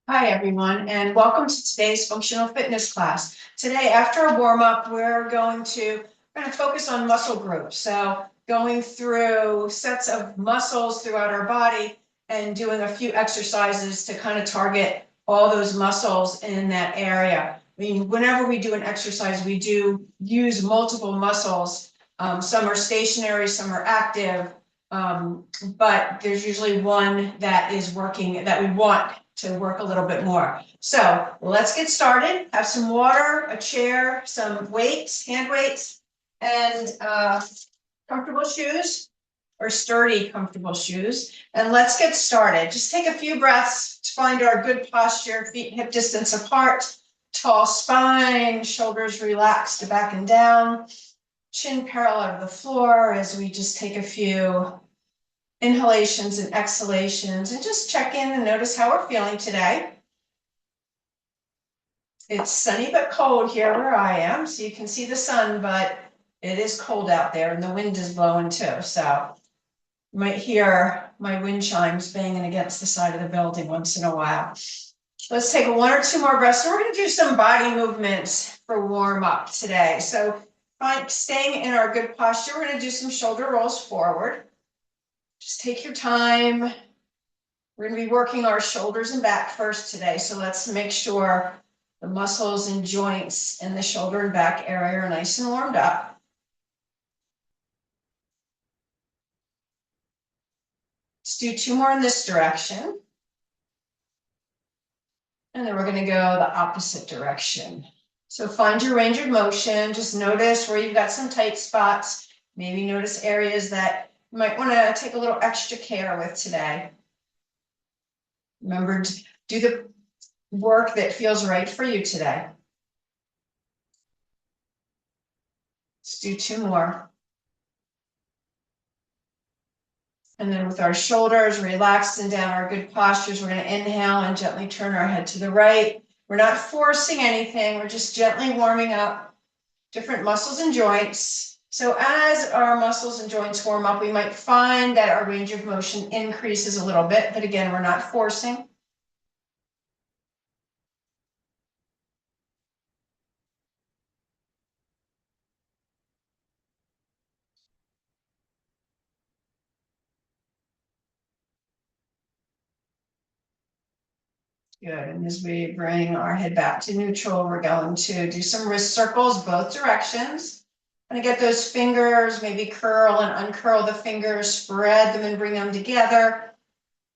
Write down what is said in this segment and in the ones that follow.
Hi, everyone, and welcome to today's functional fitness class. Today, after a warm-up, we're going to focus on muscle groups. So going through sets of muscles throughout our body and doing a few exercises to kind of target all those muscles in that area. I mean, whenever we do an exercise, we do use multiple muscles. Some are stationary, some are active, but there's usually one that is working that we want to work a little bit more. So let's get started. Have some water, a chair, some weights, hand weights, and comfortable shoes or sturdy, comfortable shoes. And let's get started. Just take a few breaths to find our good posture, feet hip distance apart, tall spine, shoulders relaxed back and down, chin parallel to the floor as we just take a few inhalations and exhalations and just check in and notice how we're feeling today. It's sunny but cold here where I am, so you can see the sun, but it is cold out there and the wind is blowing too. So you might hear my wind chimes banging against the side of the building once in a while. Let's take one or two more breaths. So we're going to do some body movements for warm up today. So staying in our good posture, we're going to do some shoulder rolls forward. Just take your time. We're going to be working our shoulders and back first today. So let's make sure the muscles and joints in the shoulder and back area are nice and warmed up. Let's do two more in this direction. And then we're going to go the opposite direction. So find your range of motion. Just notice where you've got some tight spots. Maybe notice areas that you might want to take a little extra care with today. Remember to do the work that feels right for you today. Let's do two more. And then with our shoulders relaxed and down our good postures, we're going to inhale and gently turn our head to the right. We're not forcing anything. We're just gently warming up different muscles and joints. So as our muscles and joints warm up, we might find that our range of motion increases a little bit, but again, we're not forcing. Good, and as we bring our head back to neutral, we're going to do some wrist circles both directions. I'm gonna get those fingers, maybe curl and uncurl the fingers, spread them and bring them together.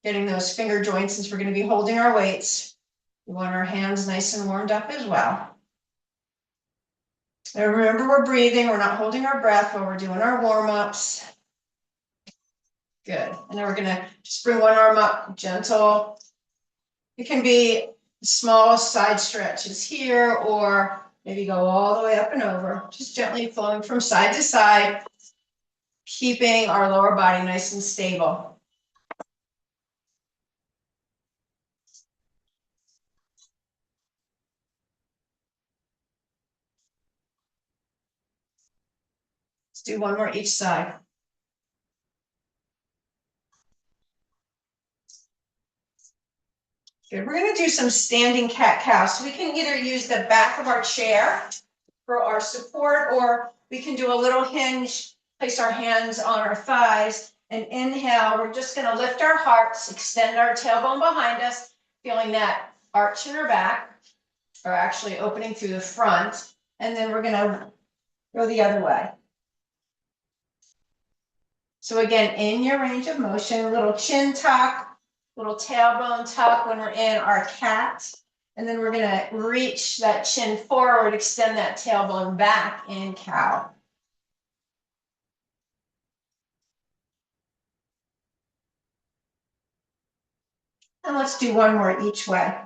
Getting those finger joints, since we're gonna be holding our weights. We want our hands nice and warmed up as well. And remember, we're breathing, we're not holding our breath while we're doing our warm-ups. Good, and then we're gonna just bring one arm up, gentle. It can be small side stretches here, or maybe go all the way up and over, just gently flowing from side to side, keeping our lower body nice and stable. Let's do one more each side. Good. We're going to do some standing cat-cow. So we can either use the back of our chair for our support, or we can do a little hinge, place our hands on our thighs, and inhale. We're just going to lift our hearts, extend our tailbone behind us, feeling that arch in our back, or actually opening through the front. And then we're going to go the other way. So again, in your range of motion, a little chin tuck, little tailbone tuck when we're in our cat. And then we're going to reach that chin forward, extend that tailbone back in cow. And let's do one more each way.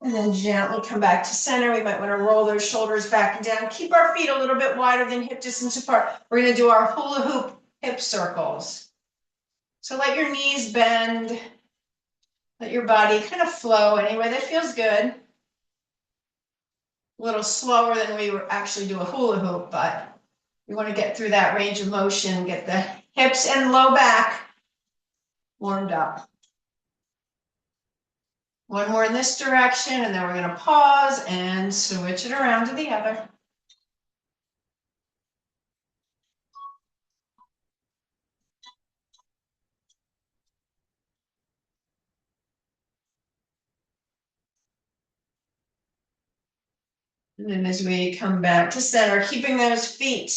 And then gently come back to center. We might want to roll those shoulders back and down. Keep our feet a little bit wider than hip distance apart. We're going to do our hula hoop hip circles. So let your knees bend. Let your body kind of flow any way that feels good. A little slower than we would actually do a hula hoop, but we want to get through that range of motion, get the hips and low back warmed up. One more in this direction, and then we're going to pause and switch it around to the other. And then as we come back to center, keeping those feet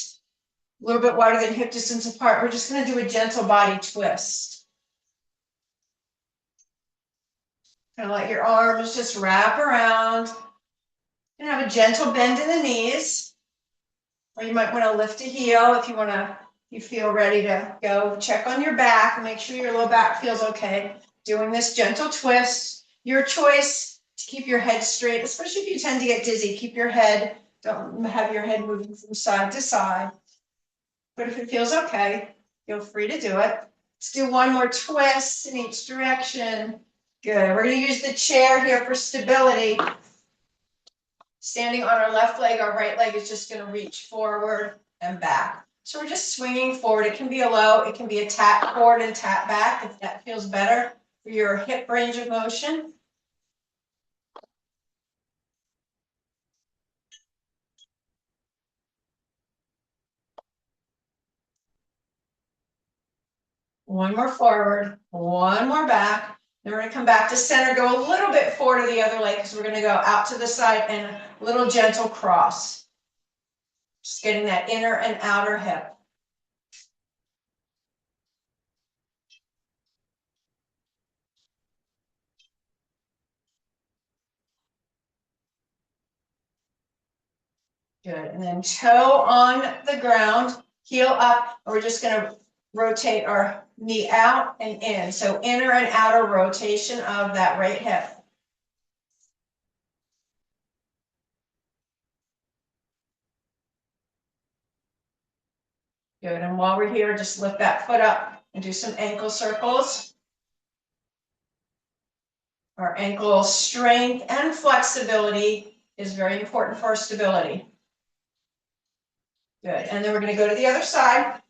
a little bit wider than hip distance apart, we're just going to do a gentle body twist. Kind of let your arms just wrap around and have a gentle bend in the knees. Or you might want to lift a heel if you feel ready to go. Check on your back and make sure your low back feels okay. Doing this gentle twist. Your choice to keep your head straight, especially if you tend to get dizzy. Keep your head, don't have your head moving from side to side. But if it feels okay, feel free to do it. Let's do one more twist in each direction. Good. We're going to use the chair here for stability. Standing on our left leg, our right leg is just going to reach forward and back. So we're just swinging forward. It can be a low, it can be a tap forward and tap back if that feels better for your hip range of motion. One more forward, one more back. Then we're going to come back to center, go a little bit forward to the other leg because we're going to go out to the side and a little gentle cross. Just getting that inner and outer hip. Good. And then toe on the ground, heel up. And we're just going to rotate our knee out and in. So inner and outer rotation of that right hip. Good. And while we're here, just lift that foot up and do some ankle circles. Our ankle strength and flexibility is very important for our stability. Good. And then we're going to go to the other side.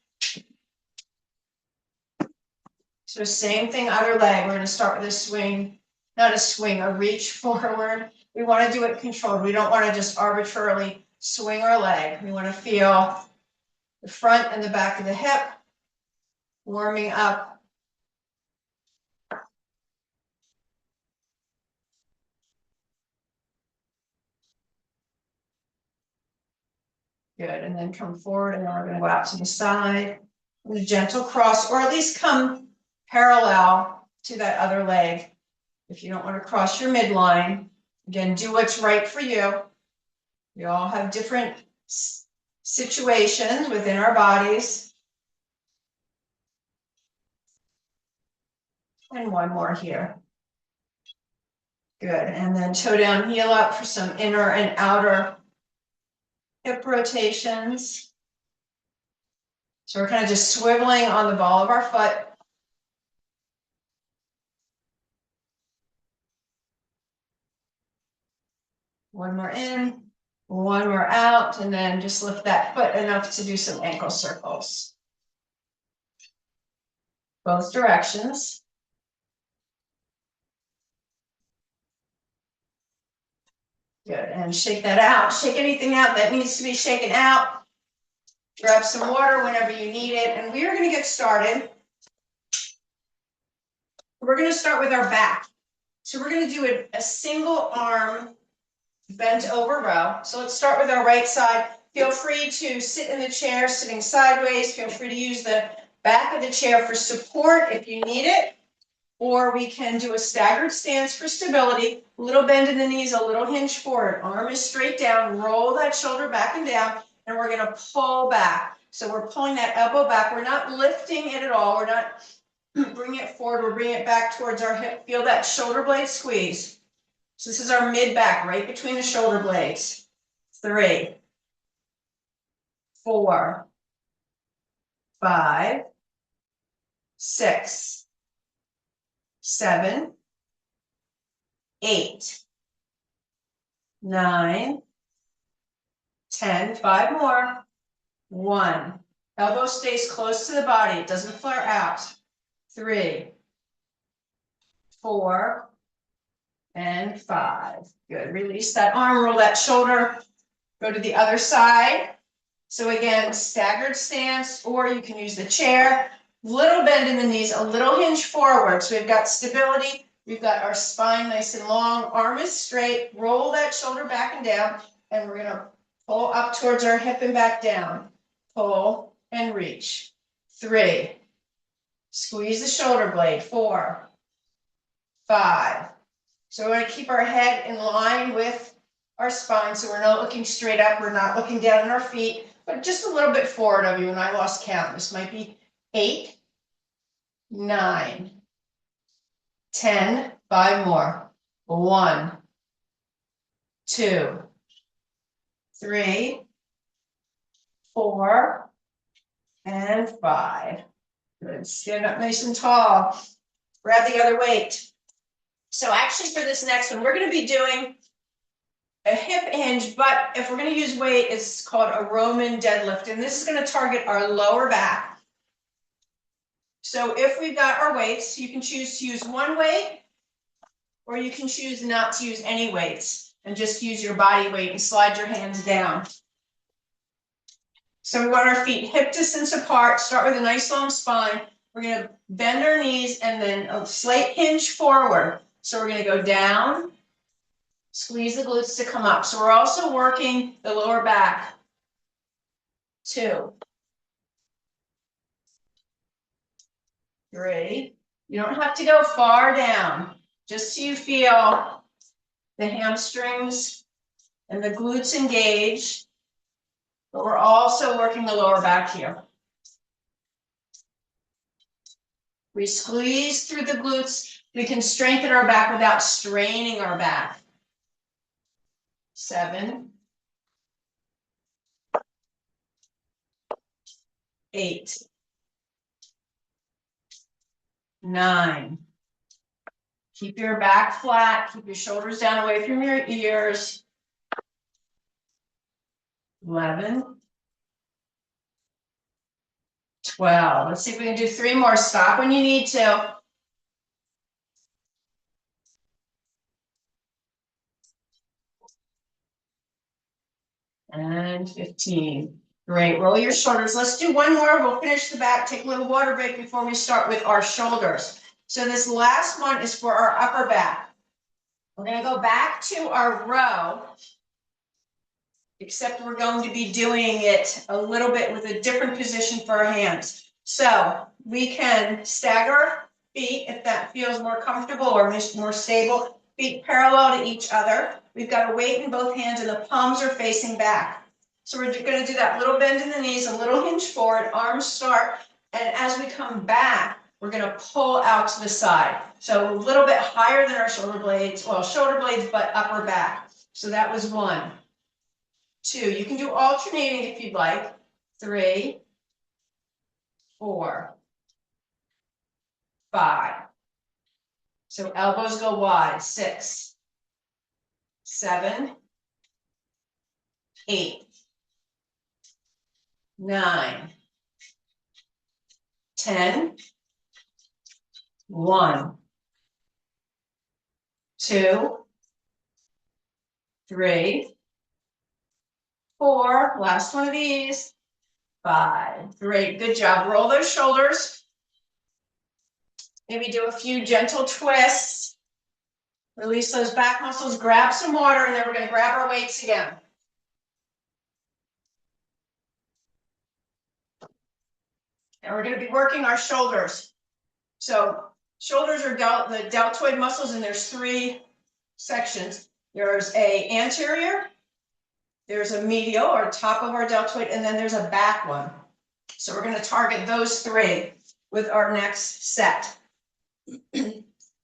So same thing, other leg. We're going to start with a swing, not a swing, a reach forward. We want to do it controlled. We don't want to just arbitrarily swing our leg. We want to feel the front and the back of the hip warming up. Good. And then come forward, and then we're going to go out to the side with a gentle cross, or at least come parallel to that other leg. If you don't want to cross your midline, again, do what's right for you. We all have different situations within our bodies. And one more here. Good. And then toe down, heel up for some inner and outer hip rotations. So we're kind of just swiveling on the ball of our foot. One more in, one more out, and then just lift that foot enough to do some ankle circles. Both directions. Good, and shake that out. Shake anything out that needs to be shaken out. Grab some water whenever you need it, and we are going to get started. We're going to start with our back. So we're going to do a single arm bent over row. So let's start with our right side. Feel free to sit in the chair, sitting sideways. Feel free to use the back of the chair for support if you need it. Or we can do a staggered stance for stability. A little bend in the knees, a little hinge forward. Arm is straight down. Roll that shoulder back and down. And we're going to pull back. So we're pulling that elbow back. We're not lifting it at all. We're not bringing it forward. We're bringing it back towards our hip. Feel that shoulder blade squeeze. So this is our mid back, right between the shoulder blades. 3, 4, 5, 6, 7, 8, 9, 10, 5 more, 1. Elbow stays close to the body, it doesn't flare out. 3, 4, and 5. Good. Release that arm, roll that shoulder, go to the other side. So again, staggered stance, or you can use the chair. Little bend in the knees, a little hinge forward. So we've got stability. We've got our spine nice and long. Arm is straight. Roll that shoulder back and down. And we're going to pull up towards our hip and back down. Pull and reach. 3. Squeeze the shoulder blade. 4. 5. So we're going to keep our head in line with our spine. So we're not looking straight up. We're not looking down on our feet, but just a little bit forward of you. And I lost count. This might be 8, 9, 10, 5 more. 1, 2, 3, 4, and 5. Good. Stand up nice and tall. Grab the other weight. So actually for this next one, we're going to be doing a hip hinge, but if we're going to use weight, it's called a Roman deadlift. And this is going to target our lower back. So if we've got our weights, you can choose to use one weight, or you can choose not to use any weights and just use your body weight and slide your hands down. So we want our feet hip distance apart, start with a nice long spine. We're going to bend our knees and then a slight hinge forward. So we're going to go down, squeeze the glutes to come up. So we're also working the lower back. 2, 3. You don't have to go far down, just so you feel the hamstrings and the glutes engage. But we're also working the lower back here. We squeeze through the glutes. We can strengthen our back without straining our back. 7, 8, 9. Keep your back flat. Keep your shoulders down away from your ears. 11, 12. Let's see if we can do 3 more. Stop when you need to. And 15. Great. Roll your shoulders. Let's do one more. We'll finish the back. Take a little water break before we start with our shoulders. So this last one is for our upper back. We're going to go back to our row, except we're going to be doing it a little bit with a different position for our hands. So we can stagger feet if that feels more comfortable or more stable. Feet parallel to each other. We've got a weight in both hands and the palms are facing back. So we're going to do that little bend in the knees, a little hinge forward, arms start, and as we come back, we're going to pull out to the side. So a little bit higher than our shoulder blades, well, shoulder blades, but upper back. So that was 1, 2. You can do alternating if you'd like. 3, 4, 5. So elbows go wide. 6, 7, 8, 9, 10, 1, 2, 3, 4. Last one of these. 5. Great. Good job. Roll those shoulders. Maybe do a few gentle twists. Release those back muscles. Grab some water, and then we're going to grab our weights again. And we're going to be working our shoulders. So shoulders are the deltoid muscles, and there's 3 sections. There's a anterior, there's a medial or top of our deltoid, and then there's a back one. So we're going to target those 3 with our next set.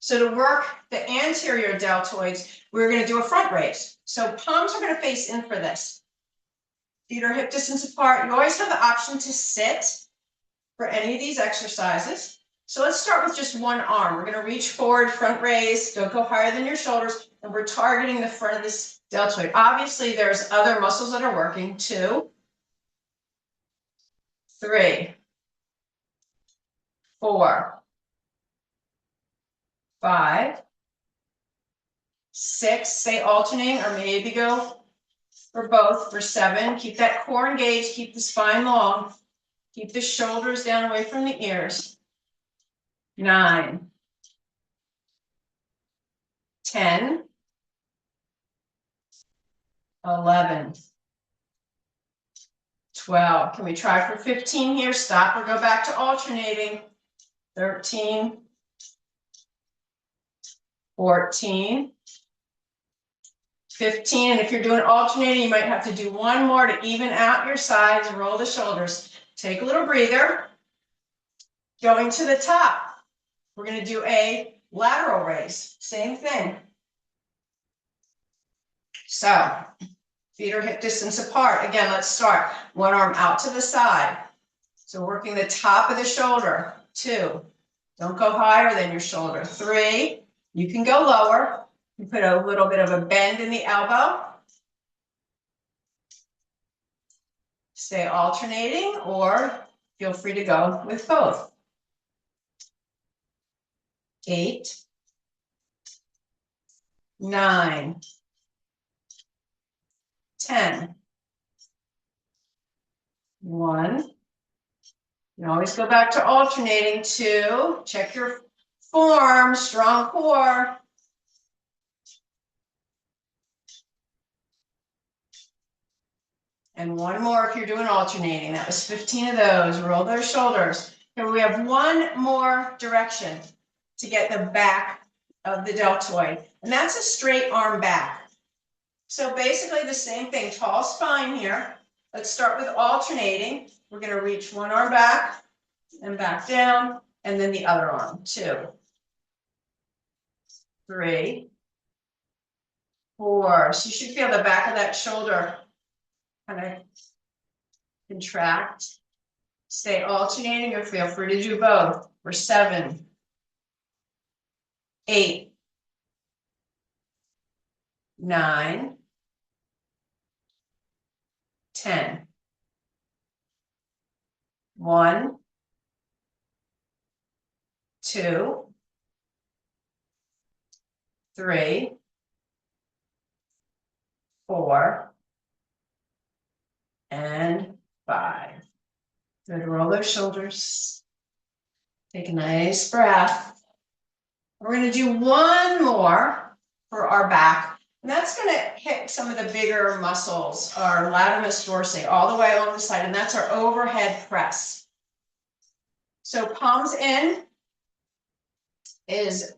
So to work the anterior deltoids, we're going to do a front raise. So palms are going to face in for this. Feet are hip distance apart. You always have the option to sit for any of these exercises. So let's start with just one arm. We're going to reach forward, front raise. Don't go higher than your shoulders. And we're targeting the front of this deltoid. Obviously, there's other muscles that are working. 2, 3, 4, 5, 6, stay alternating or maybe go for both. For 7, keep that core engaged, keep the spine long, keep the shoulders down away from the ears. 9, 10, 11, 12. Can we try for 15 here? Stop or go back to alternating. 13, 14, 15. And if you're doing alternating, you might have to do one more to even out your sides, roll the shoulders. Take a little breather. Going to the top, we're going to do a lateral raise. Same thing. So, feet are hip distance apart. Again, let's start. One arm out to the side. So working the top of the shoulder. 2, don't go higher than your shoulder. 3, you can go lower. You put a little bit of a bend in the elbow. Stay alternating or feel free to go with both. 8, 9, 10. 1. You always go back to alternating. 2, check your form, strong core. And 1 more if you're doing alternating. That was 15 of those. Roll those shoulders. And we have 1 more direction to get the back of the deltoid. And that's a straight arm back. So basically the same thing, tall spine here. Let's start with alternating. We're going to reach 1 arm back and back down, and then the other arm. 2, 3, 4. So you should feel the back of that shoulder kind of contract. Stay alternating or feel free to do both. For 7, 8, 9, 10. 1, 2, 3, 4, and 5. Good. Roll those shoulders. Take a nice breath. We're going to do 1 more for our back. And that's going to hit some of the bigger muscles, our latissimus dorsi, all the way along the side. And that's our overhead press. So palms in is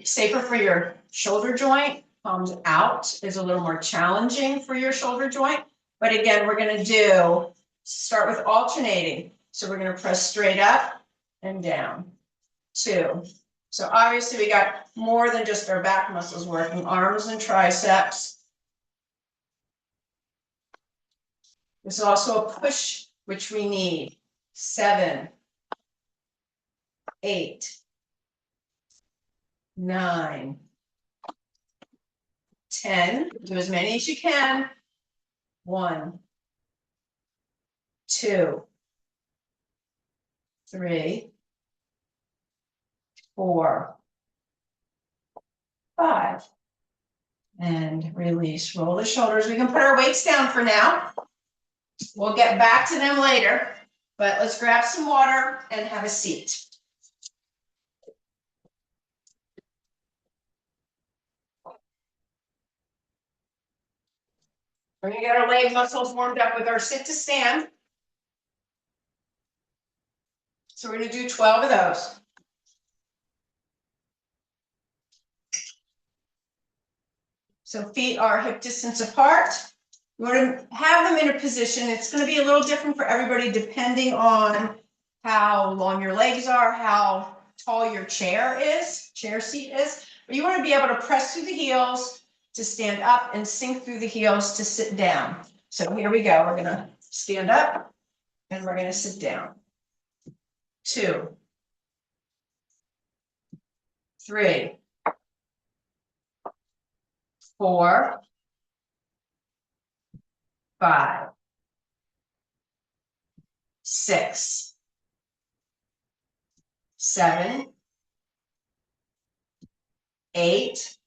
safer for your shoulder joint. Palms out is a little more challenging for your shoulder joint. But again, we're going to start with alternating. So we're going to press straight up and down. 2. So obviously we got more than just our back muscles working, arms and triceps. There's also a push, which we need. 7, 8, 9, 10. Do as many as you can. 1, 2, 3, 4, 5. And release. Roll the shoulders. We can put our weights down for now. We'll get back to them later, but let's grab some water and have a seat. We're going to get our leg muscles warmed up with our sit to stand. So we're going to do 12 of those. So feet are hip distance apart. We're going to have them in a position. It's going to be a little different for everybody depending on how long your legs are, how tall your chair seat is. But you want to be able to press through the heels to stand up and sink through the heels to sit down. So here we go. We're going to stand up and we're going to sit down. 2, 3, 4, 5, 6, 7, 8,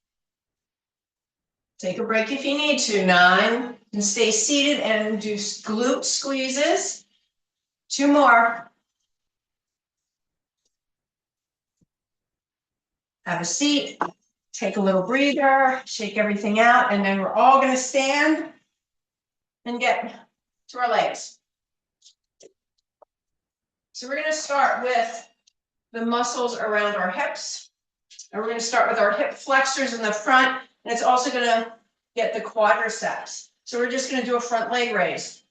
Take a break if you need to. 9. And stay seated and do glute squeezes. 2 more. Have a seat. Take a little breather. Shake everything out. And then we're all going to stand and get to our legs. So we're going to start with the muscles around our hips. And we're going to start with our hip flexors in the front. And it's also going to get the quadriceps. So we're just going to do a front leg raise.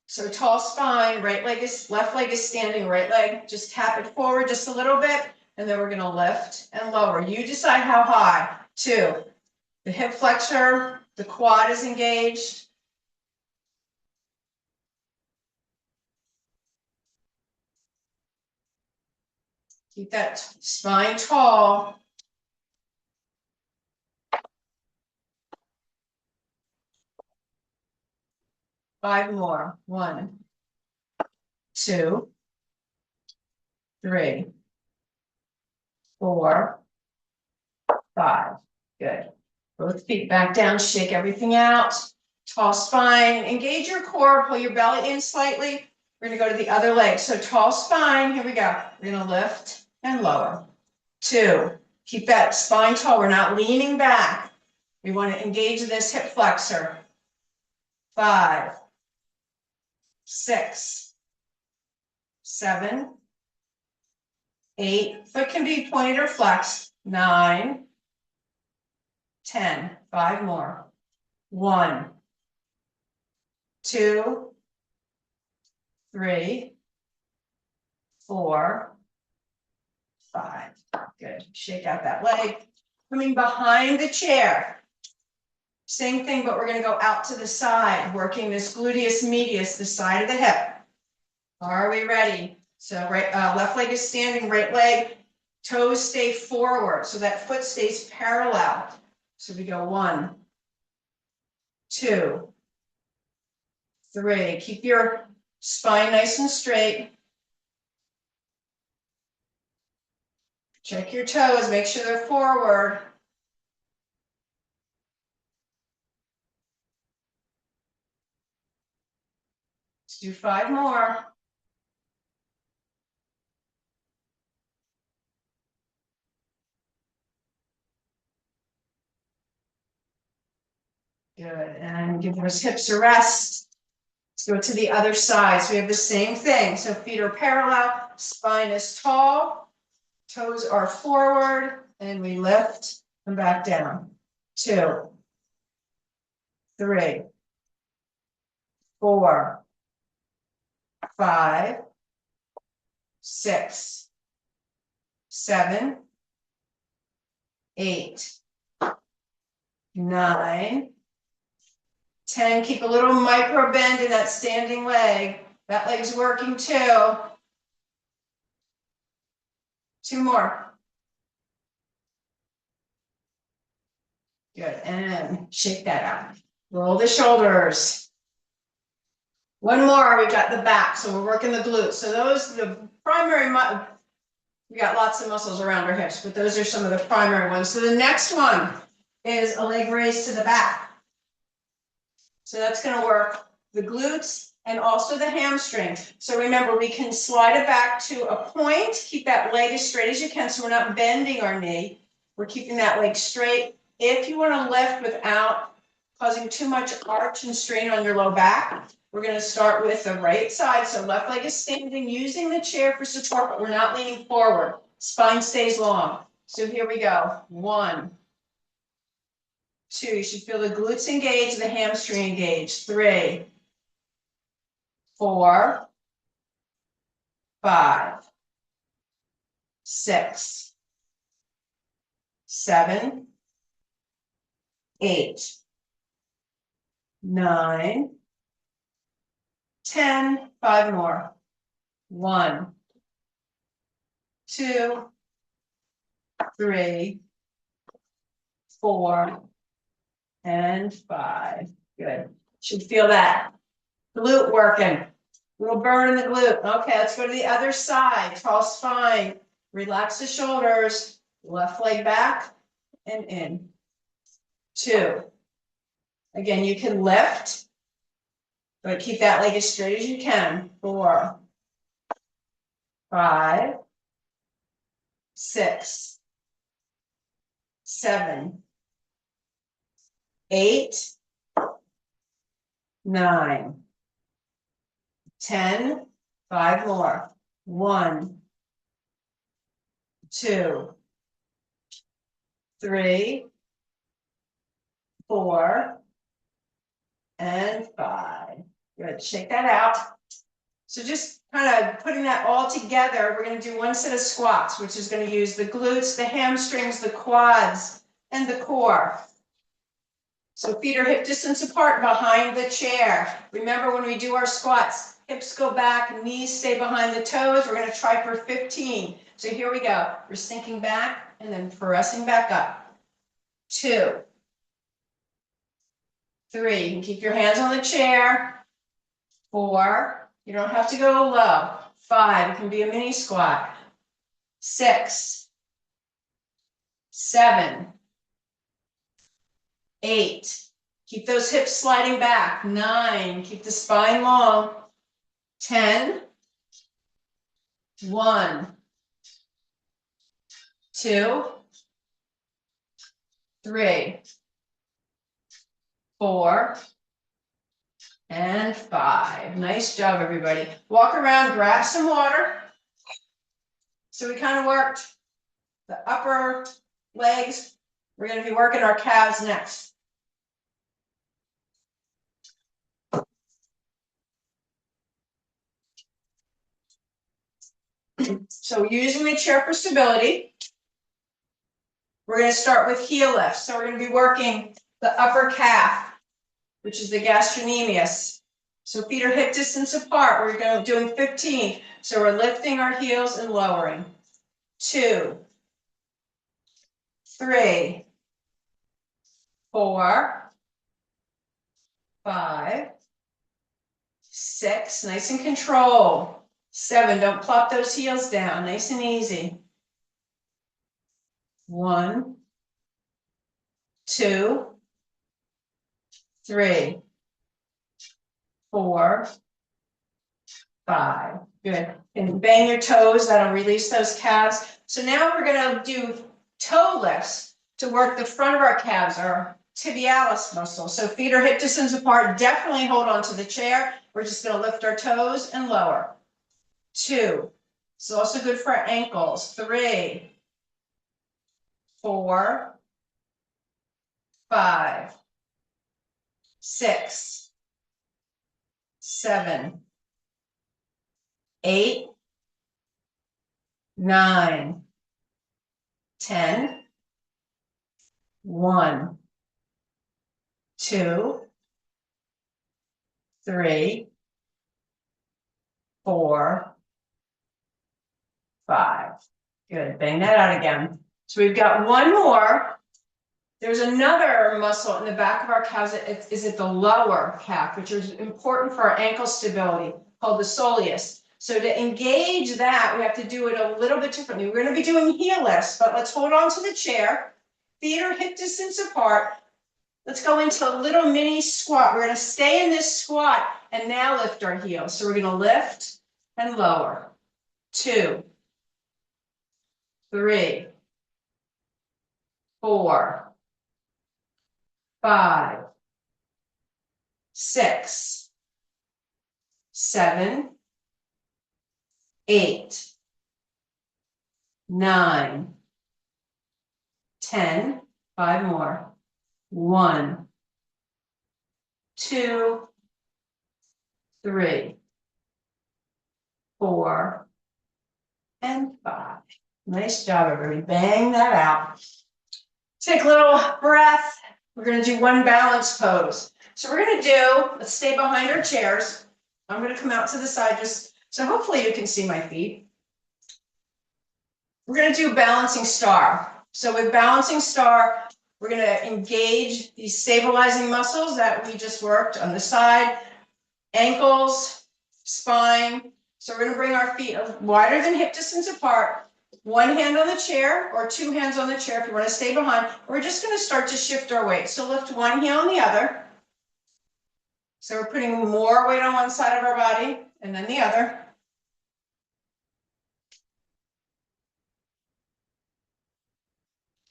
So tall spine, right leg is, left leg is standing, right leg, just tap it forward just a little bit. And then we're going to lift and lower. You decide how high. 2. The hip flexor, the quad is engaged. Keep that spine tall. Five more. 1, 2, 3, 4, 5. Good. Both feet back down, shake everything out. Tall spine, engage your core, pull your belly in slightly. We're going to go to the other leg. So tall spine, here we go. We're going to lift and lower. 2, keep that spine tall. We're not leaning back. We want to engage this hip flexor. 5, 6, 7, 8. Foot can be pointed or flexed. 9, 10. 5 more. 1, 2, 3, 4, 5. Good. Shake out that leg. Coming behind the chair. Same thing, but we're going to go out to the side, working this gluteus medius, the side of the hip. Are we ready? So right, left leg is standing, right leg, toes stay forward, so that foot stays parallel. So we go 1, 2, 3. Keep your spine nice and straight. Check your toes, make sure they're forward. Let's do 5 more. Good, and give those hips a rest. Let's go to the other side. So we have the same thing. So feet are parallel, spine is tall, toes are forward, and we lift and back down. 2, 3, 4, 5, 6, 7, 8, 9, 10. Keep a little micro bend in that standing leg. That leg's working too. 2 more. Good, and shake that out. Roll the shoulders. 1 more, we've got the back, so we're working the glutes. So those are the primary, we got lots of muscles around our hips, but those are some of the primary ones. So the next one is a leg raise to the back. So that's going to work the glutes and also the hamstring. So remember, we can slide it back to a point, keep that leg as straight as you can, so we're not bending our knee. We're keeping that leg straight. If you want to lift without causing too much arch and strain on your low back, we're going to start with the right side. So left leg is standing, using the chair for support, but we're not leaning forward. Spine stays long. So here we go. 1, 2. You should feel the glutes engaged, the hamstring engaged. 3, 4, 5, 6, 7, 8, 9, 10. 5 more. 1, 2, 3, 4, and 5. Good. Should feel that glute working. Little burn in the glute. Okay, let's go to the other side. Tall spine. Relax the shoulders. Left leg back and in. 2. Again, you can lift, but keep that leg as straight as you can. 4, 5, 6, 7, 8, 9, 10, 5 more. 1, 2, 3, 4, and 5. Good. Shake that out. So just kind of putting that all together, we're going to do one set of squats, which is going to use the glutes, the hamstrings, the quads, and the core. So feet are hip distance apart behind the chair. Remember, when we do our squats, hips go back, knees stay behind the toes. We're going to try for 15. So here we go. We're sinking back and then pressing back up. 2, 3. You can keep your hands on the chair. 4. You don't have to go low. 5. It can be a mini squat. 6, 7, 8. Keep those hips sliding back. 9. Keep the spine long. 10. 1, 2, 3, 4, and 5. Nice job, everybody. Walk around, grab some water. So we kind of worked the upper legs. We're going to be working our calves next. So using the chair for stability, we're going to start with heel lifts. So we're going to be working the upper calf, which is the gastrocnemius. So feet are hip distance apart. We're going to be doing 15. So we're lifting our heels and lowering. 2, 3, 4, 5, 6. Nice and controlled. 7. Don't plop those heels down. Nice and easy. 1, 2, 3, 4, 5. Good. And bang your toes. That'll release those calves. So now we're going to do toe lifts to work the front of our calves, our tibialis muscle. So feet are hip distance apart. Definitely hold on to the chair. We're just going to lift our toes and lower. 2. It's also good for our ankles. 3, 4, 5, 6, 7, 8, 9, 10, 1, 2, 3, 4, 5. Good. Bang that out again. So we've got one more. There's another muscle in the back of our calves. Is it the lower calf, which is important for our ankle stability, called the soleus. So to engage that, we have to do it a little bit differently. We're going to be doing heel lifts, but let's hold on to the chair. Feet are hip distance apart. Let's go into a little mini squat. We're going to stay in this squat and now lift our heels. So we're going to lift and lower. 2, 3, 4, 5, 6, 7, 8, 9, 10, 5 more. 1, 2, 3, 4, and 5. Nice job, everybody. Bang that out. Take a little breath. We're going to do one balance pose. So we're going to do, let's stay behind our chairs. I'm going to come out to the side just so hopefully you can see my feet. We're going to do balancing star. So with balancing star, we're going to engage these stabilizing muscles that we just worked on the side, ankles, spine. So we're going to bring our feet wider than hip distance apart. one hand on the chair or two hands on the chair if you want to stay behind. We're just going to start to shift our weight. So lift one heel on the other. So we're putting more weight on one side of our body and then the other.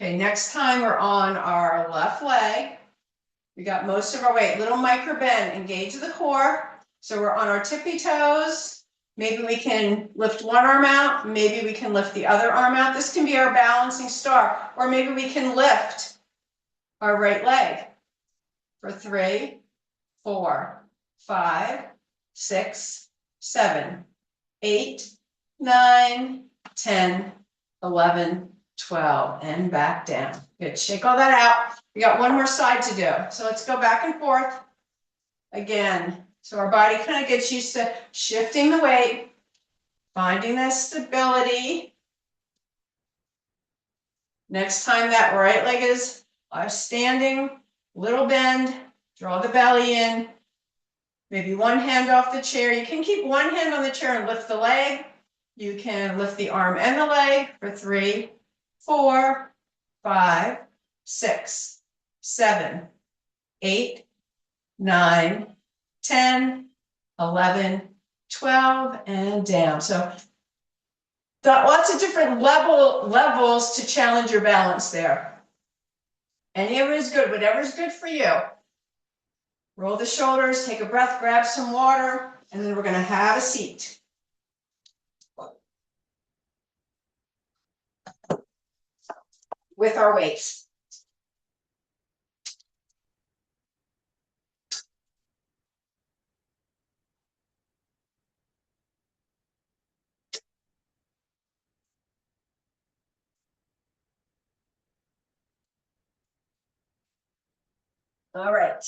Okay, next time we're on our left leg. We got most of our weight, little micro bend, engage the core. So we're on our tippy toes. Maybe we can lift one arm out. Maybe we can lift the other arm out. This can be our balancing star. Or maybe we can lift our right leg for 3, 4, 5, 6, 7, 8, 9, 10, 11, 12, and back down. Good, shake all that out. We got one more side to do. So let's go back and forth again. So our body kind of gets used to shifting the weight, finding that stability. Next time that right leg is standing, little bend, draw the belly in, maybe one hand off the chair. You can keep one hand on the chair and lift the leg. You can lift the arm and the leg for 3, 4, 5, 6, 7, 8, 9, 10, 11, 12, and down. So got lots of different levels to challenge your balance there. Any of it is good, whatever's good for you. Roll the shoulders, take a breath, grab some water, and then we're going to have a seat. With our weights. All right.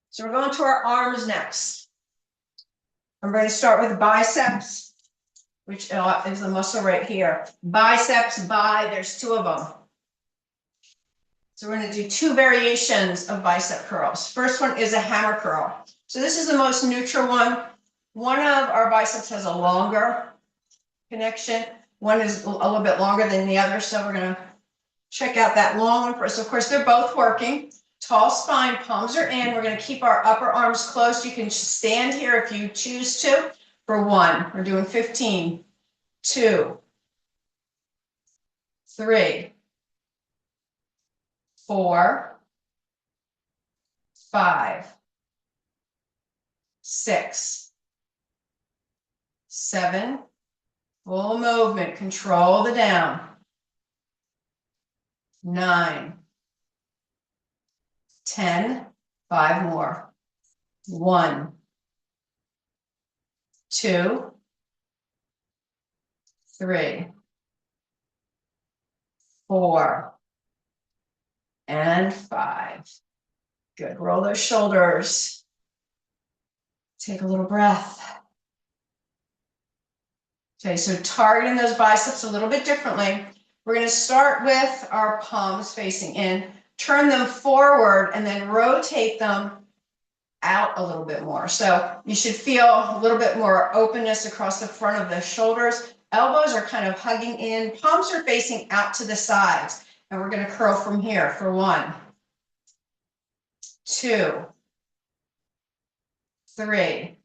So we're going to our arms next. I'm going to start with biceps, which is the muscle right here. Biceps, there's 2 of them. So we're going to do 2 variations of bicep curls. First one is a hammer curl. So this is the most neutral one. One of our biceps has a longer connection. One is a little bit longer than the other. So we're going to check out that long one first. Of course, they're both working. Tall spine, palms are in. We're going to keep our upper arms closed. You can stand here if you choose to for 1. We're doing 15, 2, 3, 4, 5, 6, 7, full movement, control the down, 9, 10, 5 more, 1, 2, 3, 4, and 5. Good, roll those shoulders. Take a little breath. Okay, so targeting those biceps a little bit differently. We're going to start with our palms facing in, turn them forward, and then rotate them out a little bit more. So you should feel a little bit more openness across the front of the shoulders. Elbows are kind of hugging in. Palms are facing out to the sides. And we're going to curl from here for 1, 2, 3,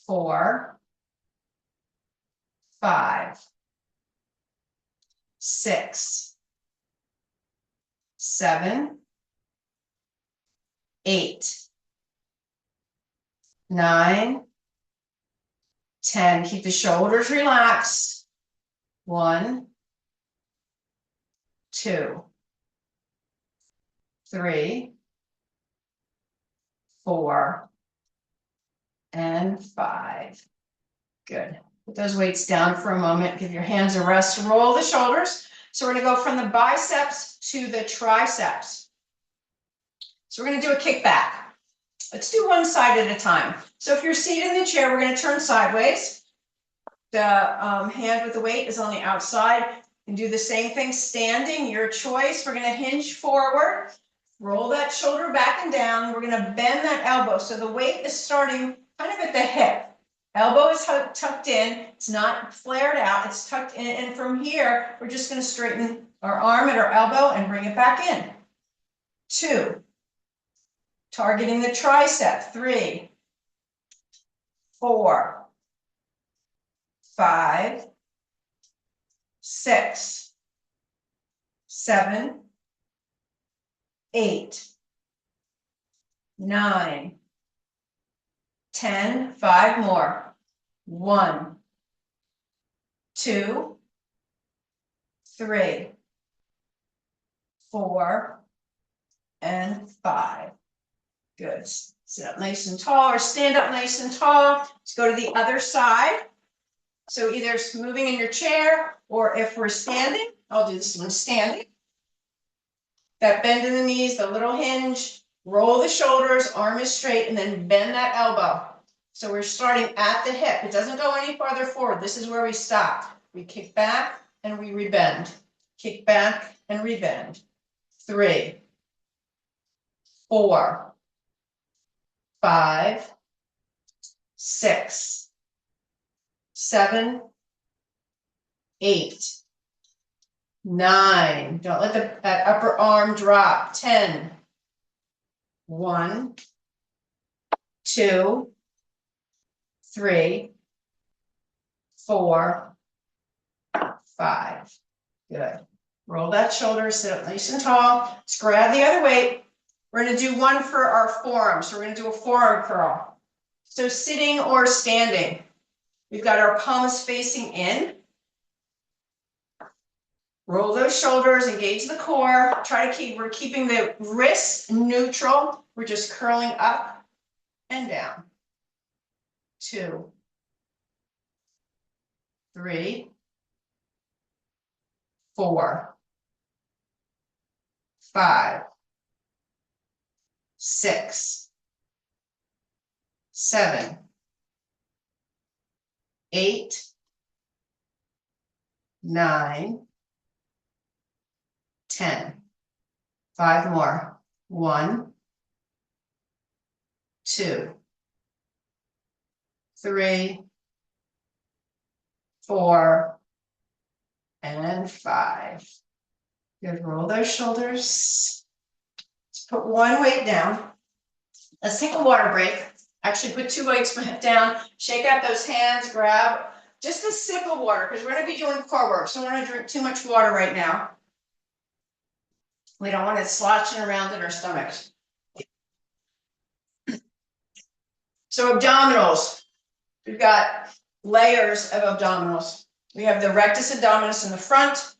4, 5, 6, 7, 8, 9, 10. Keep the shoulders relaxed. 1, 2, 3, 4, and 5. Good. Put those weights down for a moment. Give your hands a rest. Roll the shoulders. So we're going to go from the biceps to the triceps. So we're going to do a kickback. Let's do one side at a time. So if you're seated in the chair, we're going to turn sideways. The hand with the weight is on the outside. And do the same thing standing, your choice. We're going to hinge forward. Roll that shoulder back and down. We're going to bend that elbow. So the weight is starting kind of at the hip. Elbow is tucked in, it's not flared out, it's tucked in, and from here, we're just gonna straighten our arm at our elbow and bring it back in. 2, targeting the tricep. 3, 4, 5, 6, 7, 8, 9, 10, 5 more. 1, 2, 3, 4, and 5. Good. Sit up nice and tall or stand up nice and tall. Let's go to the other side. So either moving in your chair, or if we're standing, I'll do this one standing. That bend in the knees, the little hinge, roll the shoulders, arm is straight, and then bend that elbow. So we're starting at the hip. It doesn't go any farther forward. This is where we stop. We kick back and we rebend. Kick back and rebend. 3, 4, 5, 6, 7, 8, 9. Don't let that upper arm drop. 10. 1, 2, 3, 4, 5. Good. Roll that shoulder, sit up nice and tall. Let's grab the other weight. We're going to do one for our forearm. So we're going to do a forearm curl. So sitting or standing. We've got our palms facing in. Roll those shoulders, engage the core. We're keeping the wrists neutral. We're just curling up and down. 2, 3, 4, 5, 6, 7, 8, 9, 10. 5 more. 1, 2, 3, 4, and 5. Good. Roll those shoulders. Let's put one weight down. Let's take a water break. Actually, put 2 weights down. Shake out those hands. Grab just a sip of water because we're going to be doing core work. So we don't want to drink too much water right now. We don't want it sloshing around in our stomachs. So abdominals. We've got layers of abdominals. We have the rectus abdominis in the front.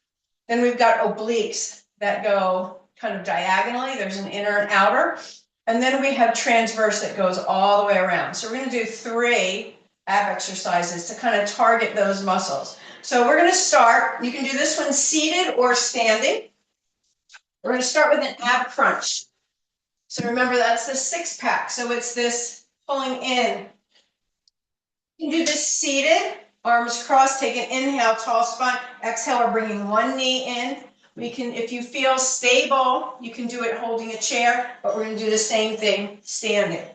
Then we've got obliques that go kind of diagonally. There's an inner and outer. And then we have transverse that goes all the way around. So we're going to do 3 ab exercises to kind of target those muscles. So we're going to start. You can do this one seated or standing. We're going to start with an ab crunch. So remember, that's the 6-pack. So it's this pulling in. You can do this seated, arms crossed, take an inhale, tall spine. Exhale, we're bringing one knee in. We can, if you feel stable, you can do it holding a chair, but we're going to do the same thing standing.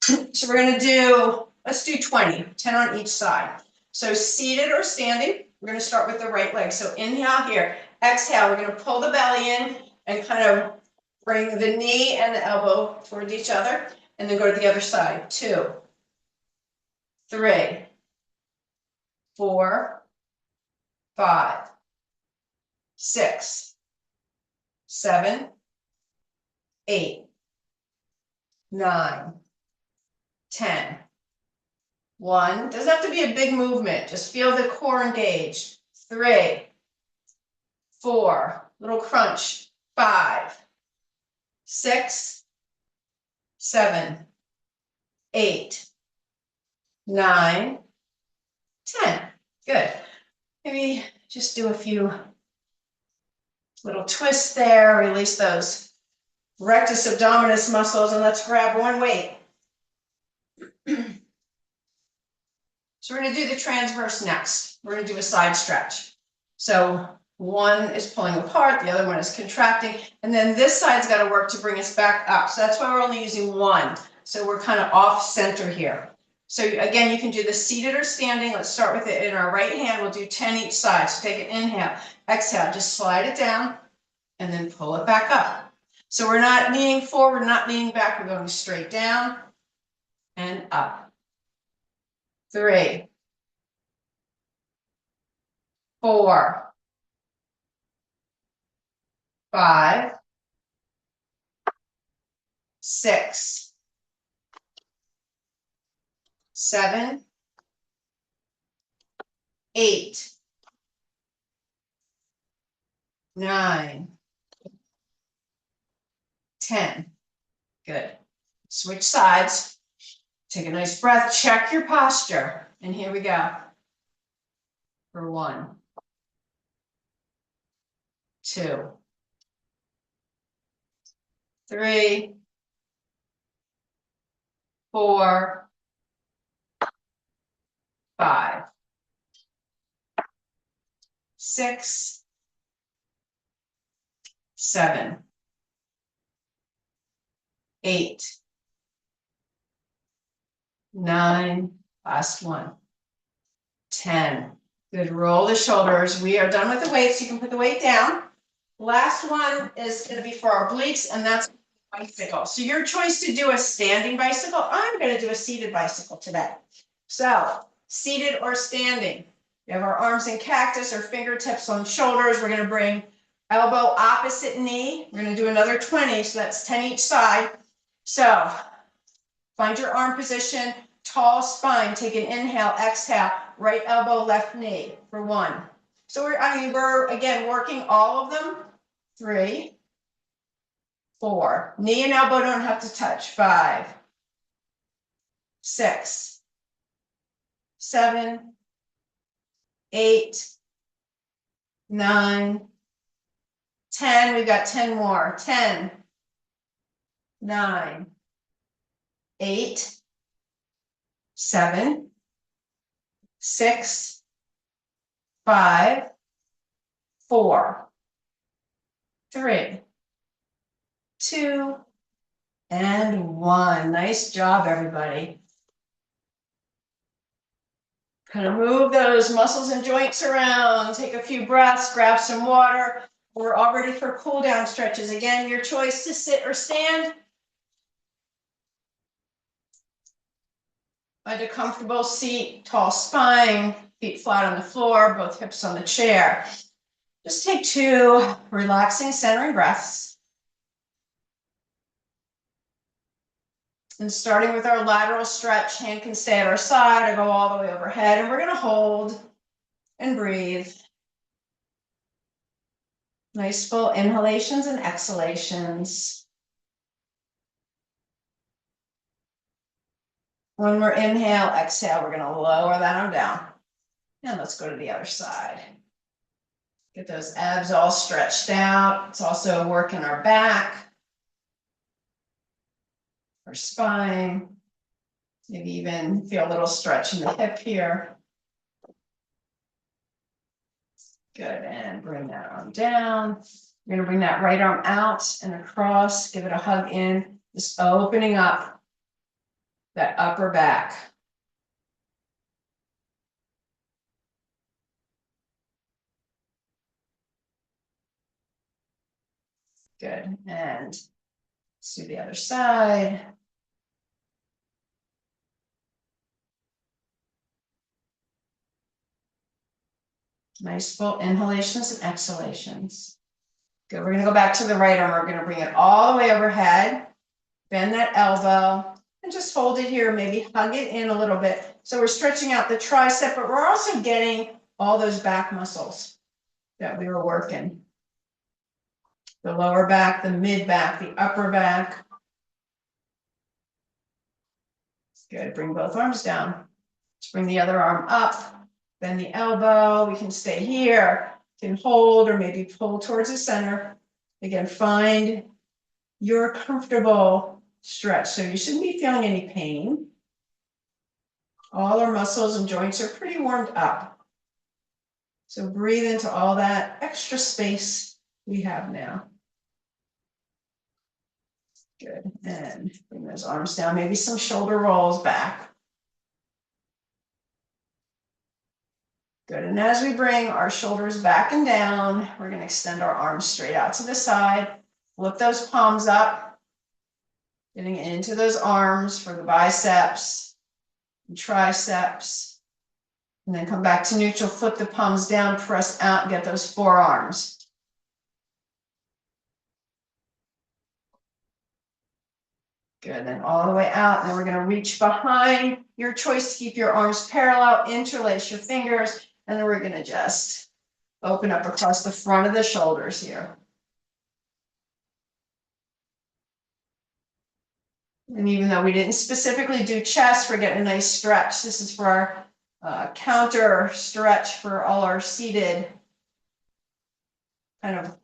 So we're going to do, let's do 20, 10 on each side. So seated or standing, we're going to start with the right leg. So inhale here, exhale, we're going to pull the belly in and kind of bring the knee and the elbow towards each other, and then go to the other side. 2, 3, 4, 5, 6, 7, 8, 9, 10. 1, doesn't have to be a big movement, just feel the core engaged. 3, 4, little crunch. 5, 6, 7, 8, 9, 10. Good. Maybe just do a few little twists there, release those rectus abdominis muscles, and let's grab one weight. So we're going to do the transverse next. We're going to do a side stretch. So one is pulling apart, the other one is contracting, and then this side's got to work to bring us back up. So that's why we're only using 1. So we're kind of off center here. So again, you can do the seated or standing. Let's start with it in our right hand. We'll do 10 each side. So take an inhale, exhale, just slide it down and then pull it back up. So we're not leaning forward, not leaning back. We're going straight down and up. 3, 4, 5, 6, 7, 8, 9, 10. Good. Switch sides. Take a nice breath. Check your posture. And here we go. For 1, 2, 3, 4, 5, 6, 7, 8, 9, last one, 10. Good, roll the shoulders. We are done with the weights. You can put the weight down. Last one is going to be for our obliques, and that's bicycle. So your choice to do a standing bicycle. I'm going to do a seated bicycle today. So seated or standing. We have our arms in cactus or fingertips on shoulders. We're going to bring elbow opposite knee. We're going to do another 20, so that's 10 each side. So find your arm position, tall spine. Take an inhale, exhale, right elbow, left knee for 1. So we're again working all of them. 3, 4. Knee and elbow don't have to touch. 5, 6, 7, 8, 9, 10. We've got 10 more. 10, 9, 8, 7, 6, 5, 4, 3, 2, and 1. Nice job, everybody. Kind of move those muscles and joints around. Take a few breaths, grab some water. We're all ready for cool down stretches. Again, your choice to sit or stand. Find a comfortable seat, tall spine, feet flat on the floor, both hips on the chair. Just take 2 relaxing centering breaths. And starting with our lateral stretch, hand can stay at our side or go all the way overhead. And we're going to hold and breathe. Nice full inhalations and exhalations. When we're inhale, exhale, we're going to lower that arm down. And let's go to the other side. Get those abs all stretched out. It's also working our back, our spine. Maybe even feel a little stretch in the hip here. Good, and bring that arm down. You're gonna bring that right arm out and across, give it a hug in, just opening up that upper back. Good, and let's do the other side. Nice full inhalations and exhalations. Good, we're gonna go back to the right arm. We're gonna bring it all the way overhead, bend that elbow, and just hold it here, maybe hug it in a little bit. So we're stretching out the tricep, but we're also getting all those back muscles that we were working. The lower back, the mid back, the upper back. Good, bring both arms down. Let's bring the other arm up. Bend the elbow, we can stay here, can hold or maybe pull towards the center. Again, find your comfortable stretch. So you shouldn't be feeling any pain. All our muscles and joints are pretty warmed up. So breathe into all that extra space we have now. Good, and bring those arms down, maybe some shoulder rolls back. Good, and as we bring our shoulders back and down, we're gonna extend our arms straight out to the side, flip those palms up, getting into those arms for the biceps and triceps, and then come back to neutral, flip the palms down, press out, and get those forearms. Good, then all the way out, and then we're gonna reach behind, your choice to keep your arms parallel, interlace your fingers, and then we're gonna just open up across the front of the shoulders here. And even though we didn't specifically do chest, we're getting a nice stretch. This is for our counter stretch for all our seated kind of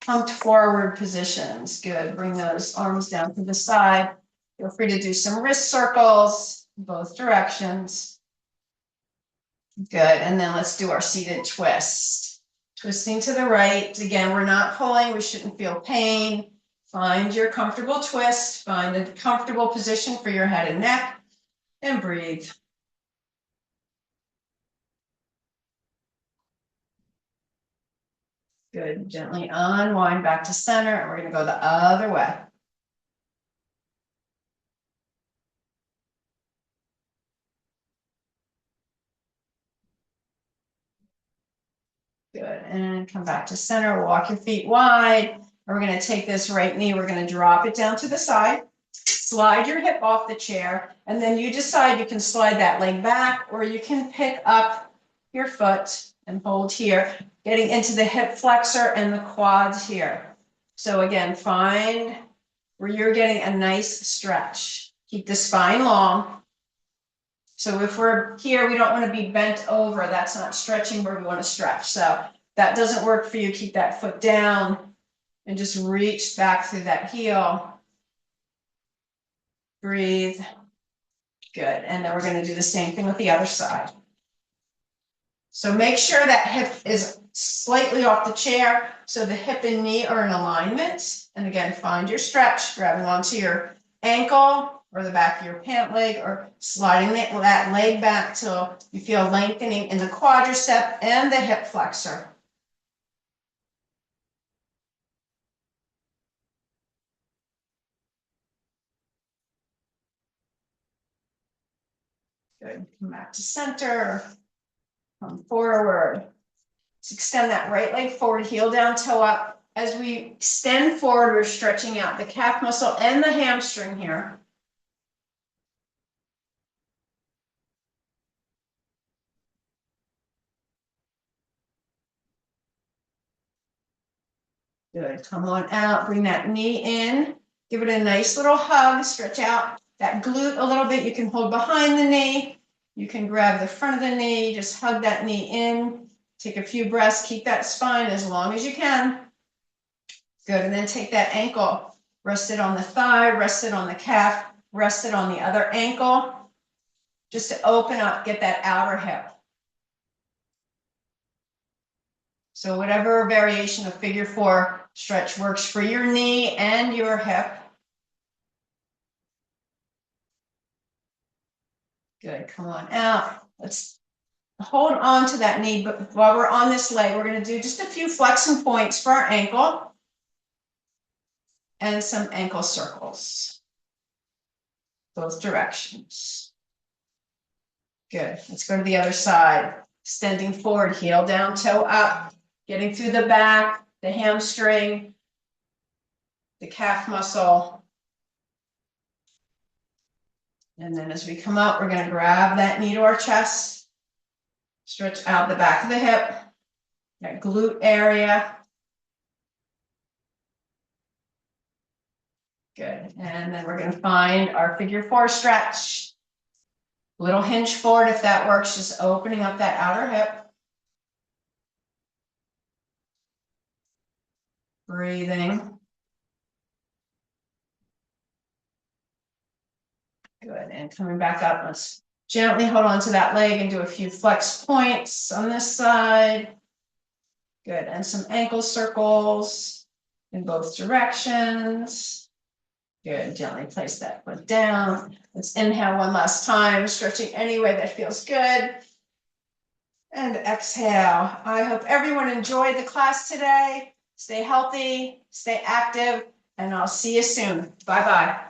humped forward positions. Good, bring those arms down to the side. Feel free to do some wrist circles in both directions. Good, and then let's do our seated twist. Twisting to the right. Again, we're not pulling, we shouldn't feel pain. Find your comfortable twist, find a comfortable position for your head and neck, and breathe. Good, gently unwind back to center, and we're gonna go the other way. Good, and come back to center, walk your feet wide. We're gonna take this right knee, we're gonna drop it down to the side, slide your hip off the chair, and then you decide you can slide that leg back, or you can pick up your foot and hold here, getting into the hip flexor and the quads here. So again, find where you're getting a nice stretch. Keep the spine long. So if we're here, we don't want to be bent over. That's not stretching where we want to stretch. So that doesn't work for you. Keep that foot down and just reach back through that heel. Breathe. Good. And then we're going to do the same thing with the other side. So make sure that hip is slightly off the chair so the hip and knee are in alignment. And again, find your stretch, grabbing onto your ankle or the back of your pant leg, or sliding that leg back till you feel lengthening in the quadricep and the hip flexor. Good. Come back to center. Come forward. Let's extend that right leg forward, heel down, toe up. As we extend forward, we're stretching out the calf muscle and the hamstring here. Good. Come on out. Bring that knee in. Give it a nice little hug. Stretch out that glute a little bit. You can hold behind the knee. You can grab the front of the knee. Just hug that knee in. Take a few breaths. Keep that spine as long as you can. Good. And then take that ankle. Rest it on the thigh. Rest it on the calf. Rest it on the other ankle. Just to open up. Get that outer hip. So whatever variation of figure 4 stretch works for your knee and your hip. Good, come on out. Let's hold on to that knee, but while we're on this leg, we're going to do just a few flexing points for our ankle and some ankle circles, both directions. Good, let's go to the other side. Extending forward, heel down, toe up. Getting through the back, the hamstring, the calf muscle. And then as we come up, we're going to grab that knee to our chest. Stretch out the back of the hip, that glute area. Good. And then we're going to find our figure 4 stretch. Little hinge forward if that works, just opening up that outer hip. Breathing. Good, and coming back up, let's gently hold on to that leg and do a few flex points on this side. Good, and some ankle circles in both directions. Good, gently place that foot down. Let's inhale one last time, stretching any way that feels good. And exhale. I hope everyone enjoyed the class today. Stay healthy, stay active, and I'll see you soon. Bye-bye.